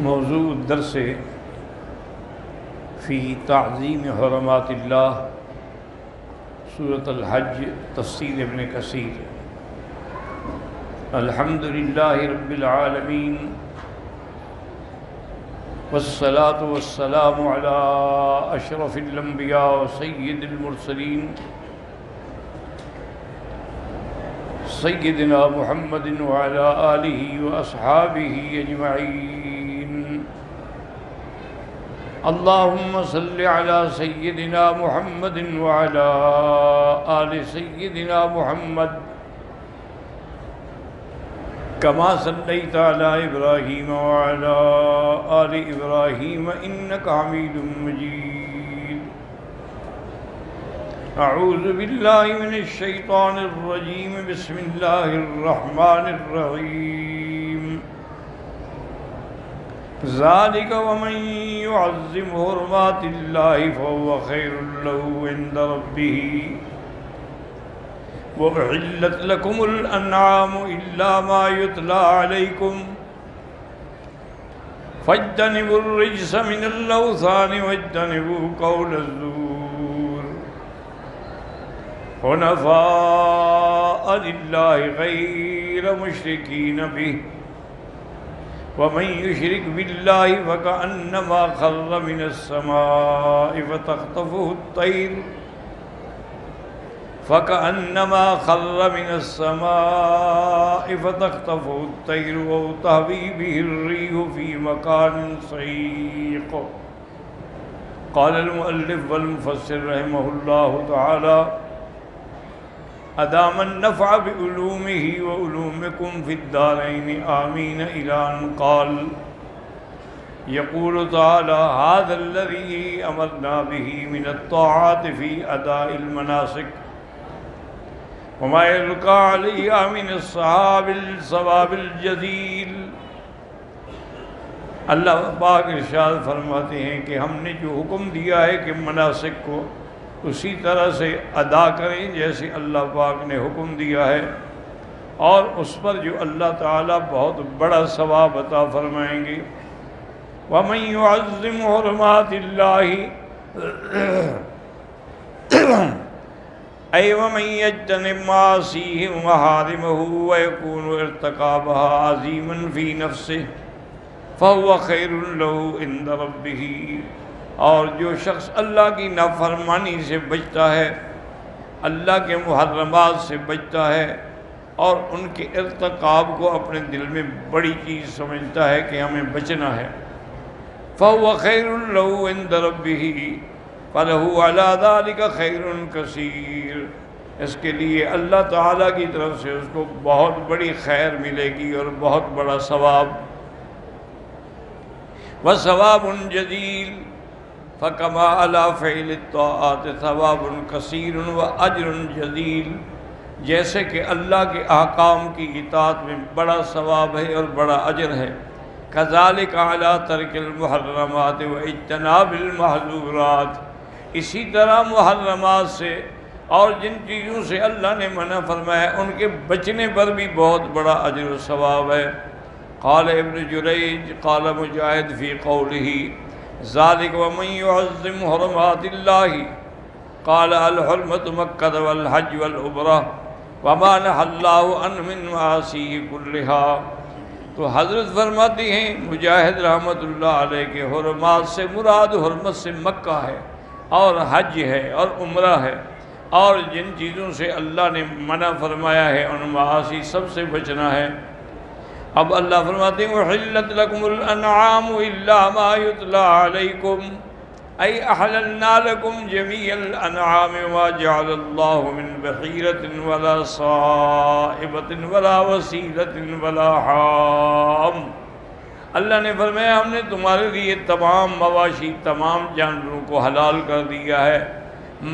موضوع الدرس فی تعظیم حرمات اللہ، سورۃ الحج، تفسیر ابن کثیر۔ الحمد للہ رب العالمین، والصلاة والسلام علی اشرف الانبیاء وسید المرسلین سیدنا محمد وعلی آلہ واصحابہ اجمعین۔ اللہم صل علی سیدنا محمد وعلی آل سیدنا محمد کما صلیت علی ابراہیم وعلی آل ابراہیم انک حمید مجید۔ اعوذ باللہ من الشیطان الرجیم، بسم اللہ الرحمن الرحیم۔ ذالک ومن يعظم حرمات اللہ فهو خیر له عند ربہ، وأحلت لكم الأنعام إلا ما يتلى عليكم فاجتنبوا الرجس من الأوثان واجتنبوا قول الزور حنفاء لله غير مشركين به، ومن يشرك بالله فكأنما خر من السماء فتخطفه الطير أو تهوي به الريح في مكان سحيق۔ قال المؤلف والمفسر رحمه الله تعالى: أدام النفع بعلومه وعلومكم في الدارين آمين، إلى أن قال: يقول تعالى: هذا الذي أمرنا به من الطاعات في أداء المناسك، وما يلقى عليها من الثواب الجزيل۔ اللہ پاک ارشاد فرماتے ہیں کہ ہم نے جو حکم دیا ہے کہ مناسک کو اسی طرح سے ادا کریں جیسے اللہ پاک نے حکم دیا ہے، اور اس پر جو اللہ تعالیٰ بہت بڑا ثواب عطا فرمائیں گے۔ وَمَن يُعَظِّمْ حُرُمَاتِ اللَّهِ أي ومن يجتنب معاصيه ومحارمه ويكون ارتكابها عظيما في نفسه فهو خير له عند ربه۔ اور جو شخص اللہ کی نافرمانی سے بچتا ہے، اللہ کے محرمات سے بچتا ہے، اور ان کے ارتکاب کو اپنے دل میں بڑی چیز سمجھتا ہے کہ ہمیں بچنا ہے، فهو خير له عند ربه فَلَهُ عَلَى ذَلِكَ خَيْرٌ كَثِيرٌ۔ اس کے لیے اللہ تعالیٰ کی طرف سے اس کو بہت بڑی خیر ملے گی اور بہت بڑا ثواب۔ وَثَوَابٌ جَزِيلٌ فَكَمَا عَلَى فِعْلِ الطَّاعَاتِ ثَوَابٌ كَثِيرٌ وَأَجْرٌ جَزِيلٌ، جیسے کہ اللہ کے احکام کی اطاعت میں بڑا ثواب ہے اور بڑا اجر ہے، كَذَلِكَ عَلَى تَرْكِ الْمُحَرَّمَاتِ وَاجْتِنَابِ الْمَحْظُورَاتِ، اسی طرح محرمات سے اور جن چیزوں سے اللہ نے منع فرمایا ان کے بچنے پر بھی بہت بڑا اجر و ثواب ہے۔ قال ابن جریج قال مجاہد فی قولہ ذالک ومن يعظم حرمات اللہ، قال الحرمۃ مکہ والحج والعمرہ وما نہى اللہ عنہ من معاصیہ کلھا۔ تو حضرت فرماتی ہیں مجاہد رحمۃ اللہ علیہ کے حرمات سے مراد حرمت سے مکہ ہے اور حج ہے اور عمرہ ہے، اور جن چیزوں سے اللہ نے منع فرمایا ہے ان معاصی سب سے بچنا ہے۔ اب اللہ فرماتے ہیں وَحِلَّتْ لَكُمُ الْأَنْعَامُ إِلَّا مَا يُتْلَى عَلَيْكُمْ أي أحللنا لكم جميع الأنعام وما جعل الله من بحيرة ولا صائبة ولا وسيلة ولا حام۔ اللہ نے فرمایا ہم نے تمہارے لیے تمام مواشی، تمام جانوروں کو حلال کر دیا ہے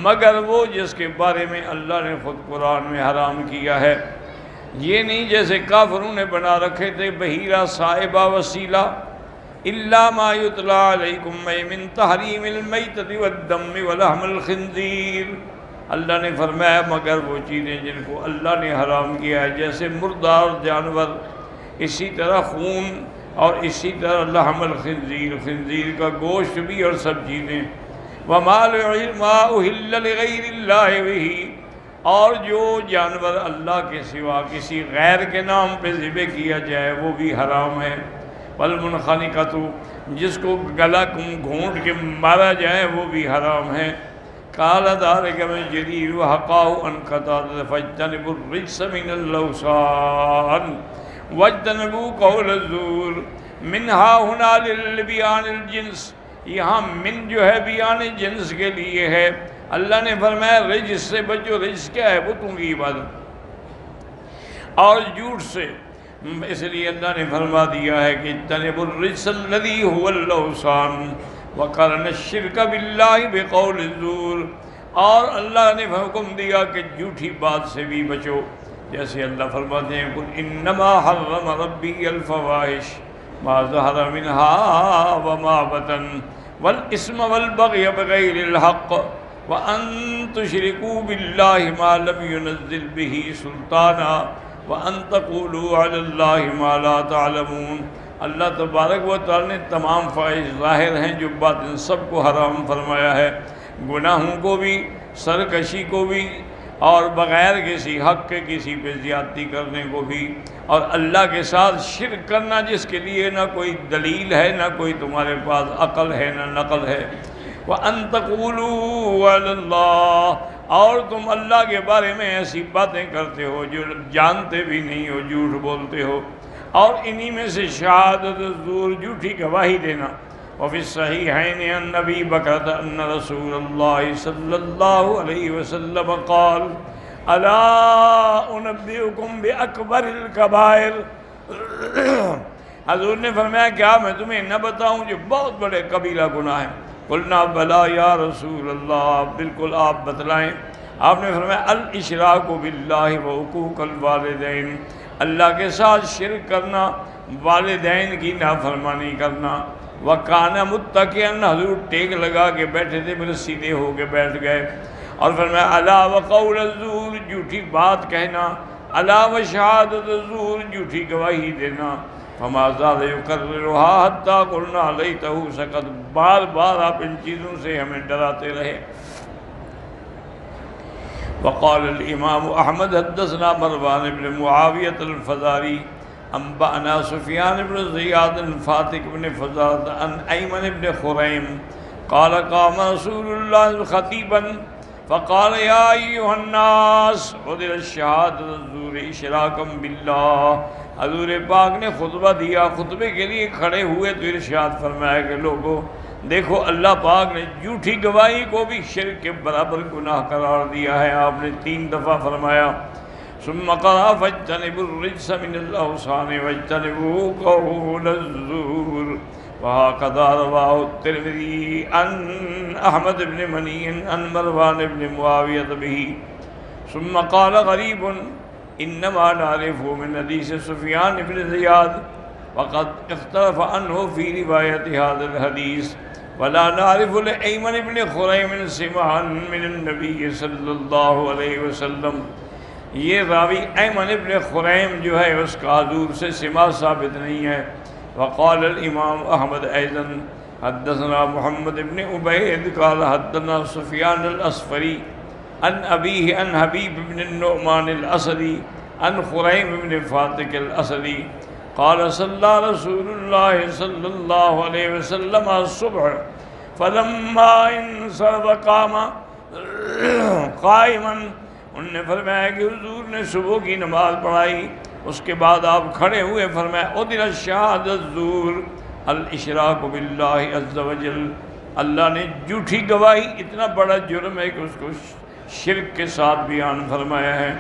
مگر وہ جس کے بارے میں اللہ نے خود قرآن میں حرام کیا ہے۔ یہ نہیں جیسے کافروں نے بنا رکھے تھے بحیرہ، صائبہ، وسیلہ، إلا ما يتلى عليكم من تحريم الميتة والدم ولحم الخنزير۔ اللہ نے فرمایا مگر وہ چیزیں جن کو اللہ نے حرام کیا ہے، جیسے مردار جانور، اسی طرح خون، اور اسی طرح لحم الخنزیر، خنزیر کا گوشت بھی اور سب چیزیں، وما أهل لغیر اللہ بہ، اور جو جانور اللہ کے سوا کسی غیر کے نام پہ ذبح کیا جائے وہ بھی حرام ہے، والمنخنقۃ، جس کو گلا گھونٹ کے مارا جائے وہ بھی حرام ہے۔ قال ذلك من جرير وحقاه عن قتادة فاجتنبوا الرجس من الأوثان واجتنبوا قول الزور۔ منها هنا للبيان الجنس، یہاں من جو ہے بیان جنس کے لیے ہے۔ اللہ نے فرمایا رجس سے بچو، رجس کیا ہے؟ بتوں کی عبادت اور جھوٹ سے، اس لیے اللہ نے فرما دیا ہے کہ اجتنبوا الرجس الذي هو الأوثان وقرن الشرک باللہ بقول الزور، اور اللہ نے حکم دیا کہ جھوٹی بات سے بھی بچو، جیسے اللہ فرماتے ہیں قل انما حرم ربی الفواحش ما ظہر منها وما بطن والاسم والبغی بغیر الحق وان تشرکوا باللہ ما لم ينزل به سلطانا وان تقولوا علی اللہ ما لا تعلمون۔ اللہ تبارک و تعالی نے تمام فواحش ظاہر ہیں جو باطن سب کو حرام فرمایا ہے، گناہوں کو بھی، سرکشی کو بھی، اور بغیر کسی حق کے کسی پہ زیادتی کرنے کو بھی، اور اللہ کے ساتھ شرک کرنا جس کے لیے نہ کوئی دلیل ہے، نہ کوئی تمہارے پاس عقل ہے، نہ نقل ہے۔ وَأَن تَقُولُوا عَلَى اللَّهِ، اور تم اللہ کے بارے میں ایسی باتیں کرتے ہو جو جانتے بھی نہیں ہو، جھوٹ بولتے ہو، اور انہی میں سے شہادت الزور، جھوٹی گواہی دینا۔ وفی الصحیحین عن ابی بکرۃ ان رسول اللہ صلی اللہ علیہ وسلم قال الا انبئکم باکبر الکبائر، حضور نے فرمایا کیا میں تمہیں نہ بتاؤں جو بہت بڑے کبیرہ گناہ ہیں؟ قلنا بلا یا رسول اللہ، بالکل آپ بتلائیں۔ آپ نے فرمایا الاشراک باللہ وحقوق الوالدین، اللہ کے ساتھ شرک کرنا، والدین کی نافرمانی کرنا۔ وَكَانَ مُتَّكِئًا، حضور ٹیک لگا کے بیٹھے تھے، پھر سیدھے ہو کے بیٹھ گئے، اور فرمایا الا وقول الزور، جھوٹی بات کہنا، الا وشہادت الزور، جھوٹی گواہی دینا۔ فما زال يكررها حتى قلنا ليته سكت، بار بار آپ ان چیزوں سے ہمیں ڈراتے رہے۔ وقال الامام احمد حدثنا مروان بن معاویۃ الفزاری انبأنا سفیان بن زیاد فاتق بن فزارة عن ایمن بن خریم قال قام رسول اللہ خطیبا فقال یا ایھا الناس خذوا الشہادۃ الزور اشراکا باللہ، حضور پاک نے خطبہ دیا، خطبے کے لیے کھڑے ہوئے تو ارشاد فرمایا کہ لوگو دیکھو اللہ پاک نے جھوٹی گواہی کو بھی شرک کے برابر گناہ قرار دیا ہے۔ آپ نے 3 دفعہ فرمایا ثم قرأ فاجتنبوا الرجس من الاوثان واجتنبوا قول الزور، وهكذا رواه الترمذي عن احمد بن مني عن مروان بن معاوية به، ثم قال غريب انما نعرفه من حديث سفيان بن زياد وقد اختلف عنه في رواية هذا الحديث ولا نعرف لأيمن بن خريم سماعا من النبي صلی اللہ علیہ وسلم۔ یہ راوی ایمن ابن خریم جو ہے اس کا حضور سے سماع ثابت نہیں ہے۔ وقال الامام احمد ایضا حدثنا محمد بن عبید قال حدثنا سفیان الاسفری عن ابیہ عن حبیب بن النعمان الاسدی عن خریم بن فاتق الاسدی قال صلی رسول اللہ صلی اللہ علیہ وسلم الصبح فلما انصرف قام قائما، انہوں نے فرمایا کہ حضور نے صبح کی نماز پڑھائی، اس کے بعد آپ کھڑے ہوئے، فرمایا ادر الشہادۃ الزور الاشراک باللہ عز وجل، اللہ نے جھوٹی گواہی اتنا بڑا جرم ہے کہ اس کو شرک کے ساتھ بیان فرمایا ہے۔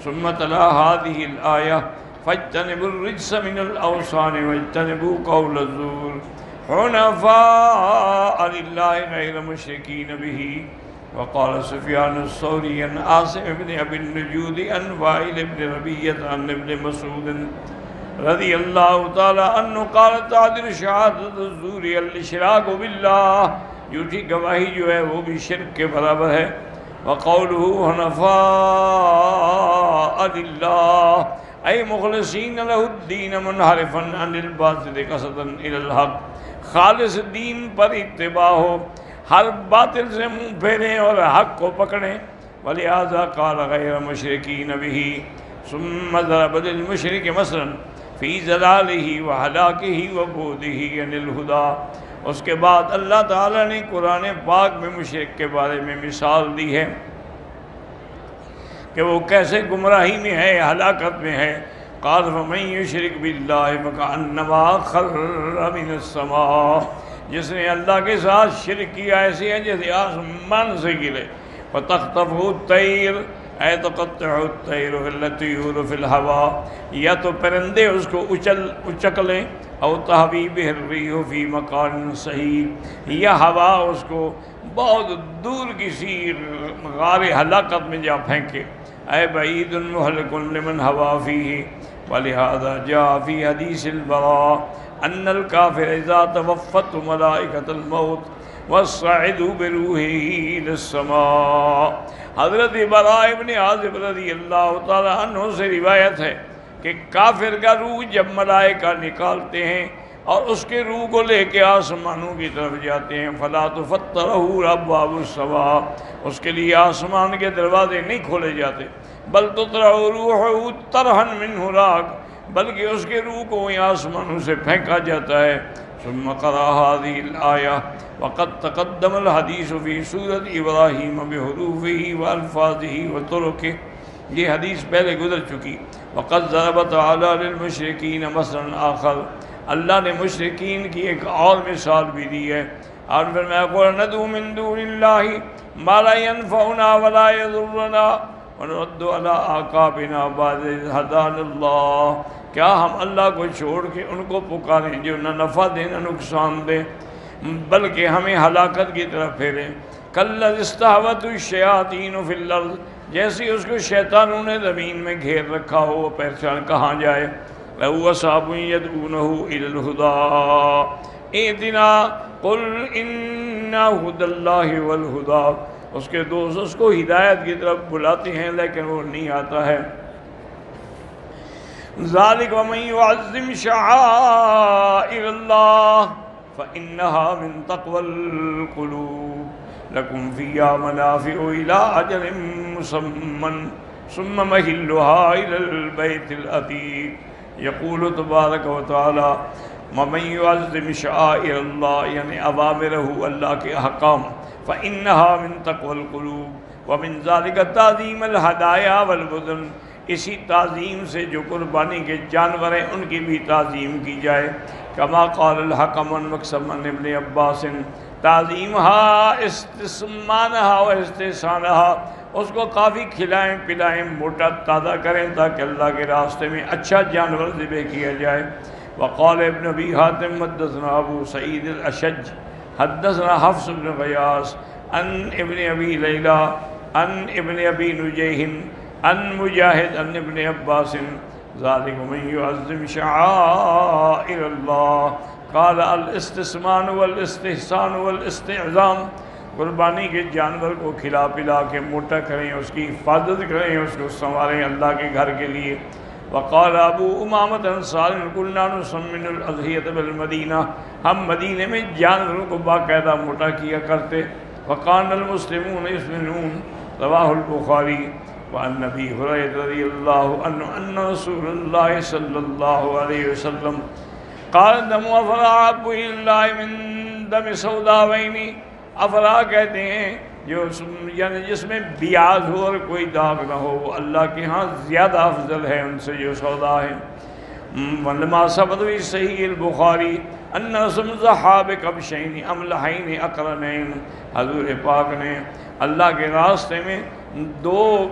ثم تلا هذه الآیہ فاجتنبوا الرجس من الاوثان واجتنبوا قول الزور حنفاء للہ غیر مشرکین به۔ وقال سفیان الثوری عن عاصم بن ابی النجود عن وائل بن ربیعۃ عن ابن مسعود رضی اللہ تعالی عنہ قال تعدل شہادۃ الزور الاشراک باللہ، جھوٹی گواہی جو ہے وہ بھی شرک کے برابر ہے۔ وقولہ حنفاء للہ، اے مخلصین لہ الدین منحرفا عن الباطل قصدا الی الحق، خالص دین پر اتباع ہو، ہر باطل سے منہ پھیریں اور حق کو پکڑیں۔ ولہذا قال غیر مشرکین بہ، ثم ضرب للمشرک مثلا فی ضلالہ وہلاکہ وبعدہ عن الہدی۔ اس کے بعد اللہ تعالیٰ نے قرآن پاک میں مشرک کے بارے میں مثال دی ہے کہ وہ کیسے گمراہی میں ہے، ہلاکت میں ہے۔ قال فمن یشرک باللہ فکأنما خر من السماء، جس نے اللہ کے ساتھ شرک کیا ایسی ہے جیسے آسمان سے گرے۔ فتخطفہ الطیر، اے تقطع الطیر الطیور فی الہوا، یا تو پرندے اس کو اچک لیں، او تہوی بہ الریح فی مکان صحیح، یا ہوا اس کو بہت دور کسی غار ہلاکت میں جا پھینکے۔ اے بعید مہلک لمن ہوا فیہ، ولہذا جاء فی حدیث البراء ان الکافر اذا توفت ملائکۃ الموت وصعدوا بروحہ الی السماء۔ حضرت براء ابن عازب رضی اللہ تعالی عنہ سے روایت ہے کہ کافر کا روح جب ملائکہ نکالتے ہیں اور اس کے روح کو لے کے آسمانوں کی طرف جاتے ہیں، فلا تفتح لہ ابواب السماء، اس کے لیے آسمان کے دروازے نہیں کھولے جاتے، بل تطرح روحہ طرحا من ہراک، بلکہ اس کے روح کو وہیں آسمانوں سے پھینکا جاتا ہے۔ ثم قرأ هذه الآية وقد تقدم الحديث في سورة ابراہیم بحروفه والفاظه وطرقه، یہ حدیث پہلے گزر چکی۔ وقد ضرب تعالی للمشرکین مثلا آخر، اللہ نے مشرکین کی ایک اور مثال بھی دی ہے، اور فرمایا قل ندعو من دون اللہ ما لا ينفعنا ولا يضرنا ونرد على اعقابنا بعد اذ هدانا اللہ، کیا ہم اللہ کو چھوڑ کے ان کو پکاریں جو نہ نفع دیں نہ نقصان دیں، بلکہ ہمیں ہلاکت کی طرف پھیریں۔ کالذی استہوته الشیاطین فی الارض، جیسے اس کو شیطانوں نے زمین میں گھیر رکھا ہو، وہ پہچان کہاں جائے۔ لَهُ أَصْحَابٌ يَدْعُونَهُ إِلَى الْهُدَىٰ اهْدِنَا قُلْ إِنَّا هُدَى اللَّهِ وَالْهُدَىٰ، اس کے دوست اس کو ہدایت کی طرف بلاتے ہیں لیکن وہ نہیں آتا ہے۔ ذَلِكَ وَمَن يُعَظِّمْ شَعَائِرَ اللَّهِ فَإِنَّهَا مِن تَقْوَى الْقُلُوبِ لَكُمْ فِيهَا مَنَافِعُ إِلَىٰ أَجَلٍ مُّسَمًّى ثُمَّ مَحِلُّهَا إِلَى الْبَيْتِ الْعَتِيقِ۔ يقول تبارک و تعالی وَمَن يُعَظِّمْ شَعَائِرَ اللَّهِ، یعنی اوامرہ، اللہ کے احکام، فَإِنَّهَا مِن تَقْوَى الْقُلُوبِ وَمِن ذَلِكَ تَعْظِيمُ الْهَدَايَا وَالْبُدُنِ، اسی تعظیم سے جو قربانی کے جانور ہیں ان کی بھی تعظیم کی جائے۔ کما قال الحکم المقسم عن ابن عباس، تعظیمها استسمانها و استحسانها، اس کو کافی کھلائیں پلائیں، موٹا تازہ کریں تاکہ اللہ کے راستے میں اچھا جانور ذبح کیا جائے۔ وقال ابن ابی حاتم حدثنا ابو سعید الاشج حدثنا حفص بن غیاث عن ابن ابی لیلہ عن ابن ابی نجیح عن مجاہد عن ابن عباس ذالک من یعظم شعائر اللہ، قال الاستسمان والاستحسان والاستعظام، قربانی کے جانور کو کھلا پلا کے موٹا کریں، اس کی حفاظت کریں، اس کو سنواریں اللہ کے گھر کے لیے۔ وقال ابو امامۃ انصاری قلنا نسمن الاضحیۃ بالمدینہ، ہم مدینے میں جانوروں کو باقاعدہ موٹا کیا کرتے۔ وقال المسلمون یسمنون، رواہ البخاری۔ وعن ابی ہریرہ رضی اللہ عنہ ان رسول اللہ صلی اللہ علیہ وسلم قال دم افرا احب الی اللہ من دم سوداوین، افرا کہتے ہیں جو یعنی جس میں بیاض ہو اور کوئی داغ نہ ہو، وہ اللہ کے ہاں زیادہ افضل ہے ان سے جو سودا ہے۔ ولما ثبت فی صحیح البخاری ان رسول ضحى بکبشین املحین اقرنین، حضور پاک نے اللہ کے راستے میں دو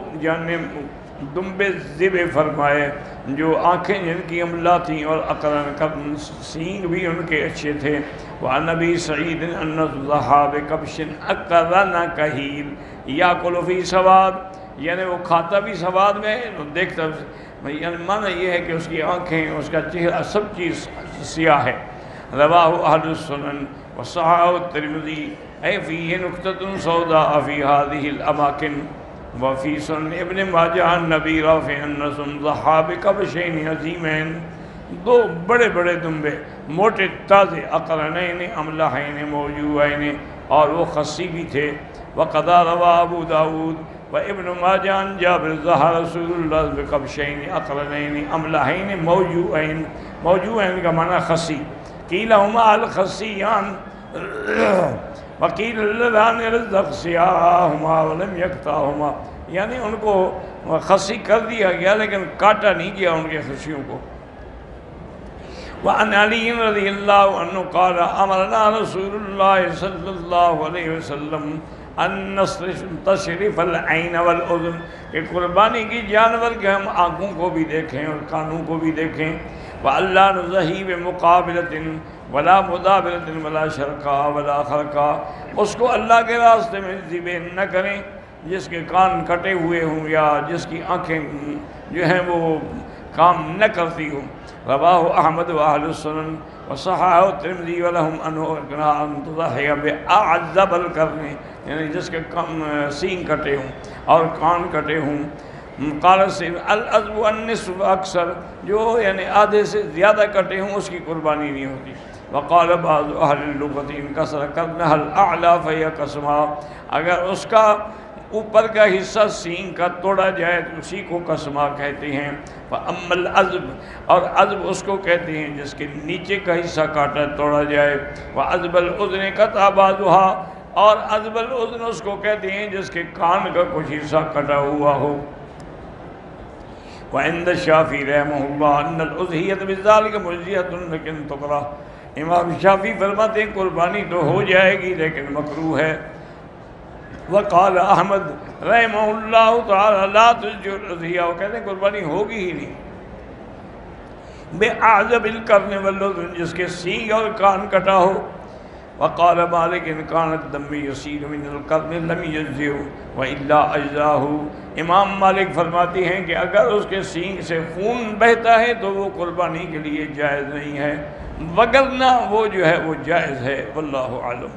دمبے ذبح فرمائے جو آنکھیں جن کی املا تھیں اور اقرن سینگ بھی ان کے اچھے تھے۔ وعن ابی سعید ان ضحى بکبش اقرن کحیل یاکل فی سواد، یعنی وہ کھاتا بھی سواد میں دیکھتا، یعنی معنی یہ ہے کہ اس کی آنکھیں، اس کا چہرہ، سب چیز سیاہ ہے۔ رواہ اہل السنن وصححہ الترمذی۔ اے فیہ نکتۃ سوداء فی ہذہ الاماکن وفی سنن ابن ماجہ عن نبی رافع انہم ضحی بکبشین عظیمین، دو بڑے بڑے دمبے موٹے تازے اقرنین املحین موجوعین، اور وہ خصی بھی تھے۔ وقضا روا ابو داود و ابن ماجہ عن جابر ضحی رسول اللہ بکبشین اقرنین املحین موجوعین، موجوعین کا معنی خصی، قیل ہما الخصیان وقیل اللذان رزق سیاہما ولم یکتاہما، یعنی ان کو خصی کر دیا گیا لیکن کاٹا نہیں گیا ان کے خصیوں کو۔ وعن علی رضی اللہ عنہ قال امرنا رسول اللہ صلی اللہ علیہ وسلم ان نستشرف العین والاذن، کہ قربانی کی جانور کے ہم آنکھوں کو بھی دیکھیں اور کانوں کو بھی دیکھیں۔ وَأَلَّا نُزَحِي بِمُقَابِلَةٍ وَلَا مُدَابِلَةٍ وَلَا شَرْقَا وَلَا خَرْقَا، اس کو اللہ کے راستے میں ذبح نہ کریں جس کے کان کٹے ہوئے ہوں یا جس کی آنکھیں جو ہیں وہ کام نہ کرتی ہوں۔ رواہ احمد و اہل السنن وصححہ الترمذی ولہم انہ ان تضحی بأعذب القرن، یعنی جس کے سینگ کٹے ہوں اور کان کٹے ہوں۔ قال سے العذب النصف اکثر، جو یعنی آدھے سے زیادہ کٹے ہوں اس کی قربانی نہیں ہوتی۔ وقال بعض اہل اللغۃ ان کسر قرنہ الاعلی فہی قسمہ، اگر اس کا اوپر کا حصہ سینگ کا توڑا جائے تو اسی کو قسمہ کہتے ہیں۔ فاما العذب، اور عذب اس کو کہتے ہیں جس کے نیچے کا حصہ کاٹا توڑا جائے۔ وعذب الاذن قطع بعضها، اور عذب الاذن اس کو کہتے ہیں جس کے کان کا کچھ حصہ کٹا ہوا ہو۔ وعند الشافعی رحمہ اللہ ان الاضحیۃ بذلک مجزیۃ لیکن تکرہ، امام شافعی فرماتے ہیں قربانی تو ہو جائے گی لیکن مکروہ ہے۔ وقال احمد رحمہ اللہ تعالی لا تجزئ الاضحیہ، وہ کہتے ہیں قربانی ہوگی ہی نہیں بے اعذب القرن والاذن، جس کے سینگ اور کان کٹا ہو۔ وقال مالک ان کان الدم یسیل من القرن لم یجزئ والا اجزاہ، امام مالک فرماتے ہیں کہ اگر اس کے سینگ سے خون بہتا ہے تو وہ قربانی کے لیے جائز نہیں ہے، وگرنہ وہ جو ہے وہ جائز ہے۔ واللہ اعلم۔